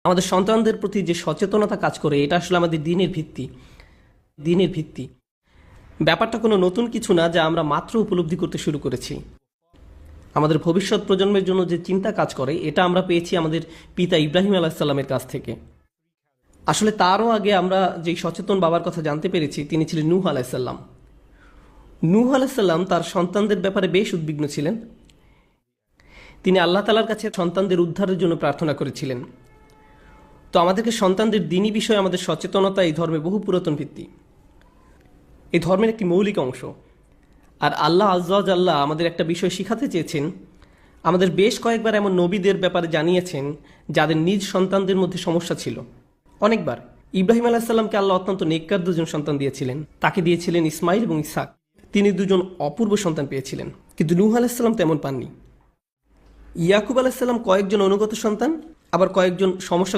আমাদের সন্তানদের প্রতি যে সচেতনতা কাজ করে এটা আসলে আমাদের দিনের ভিত্তি। ব্যাপারটা কোনো নতুন কিছু না যা আমরা মাত্র উপলব্ধি করতে শুরু করেছি। আমাদের ভবিষ্যৎ প্রজন্মের জন্য যে চিন্তা কাজ করে এটা আমরা পেয়েছি আমাদের পিতা ইব্রাহিম আলাহিসাল্লামের কাছ থেকে। আসলে তারও আগে আমরা যেই সচেতন বাবার কথা জানতে পেরেছি তিনি ছিলেন নূহ আলাহিসাল্লাম। নূহ আলাহিসাল্লাম তার সন্তানদের ব্যাপারে বেশ উদ্বিগ্ন ছিলেন। তিনি আল্লাহ তাআলার কাছে সন্তানদের উদ্ধারের জন্য প্রার্থনা করেছিলেন। তো আমাদেরকে সন্তানদের দ্বীনি বিষয়ে আমাদের সচেতনতা এই ধর্মের বহু পুরাতন ভিত্তি, এই ধর্মের একটি মৌলিক অংশ। আর আল্লাহ আজ্জা ওয়া জাল্লা আমাদের একটা বিষয় শিখাতে চেয়েছেন। আমাদের বেশ কয়েকবার এমন নবীদের ব্যাপারে জানিয়েছেন যাদের নিজ সন্তানদের মধ্যে সমস্যা ছিল। অনেকবার ইব্রাহিম আলাইহিসসালামকে আল্লাহ অত্যন্ত নেককার দুজন সন্তান দিয়েছিলেন। তাকে দিয়েছিলেন ইসমাইল এবং ইসহাক। তিনি দুজন অপূর্ব সন্তান পেয়েছিলেন, কিন্তু নূহ আলাইহিসসালাম তেমন পাননি। ইয়াকুব আলাইহিসসালাম কয়েকজন অনুগত সন্তান, আবার কয়েকজন সমস্যা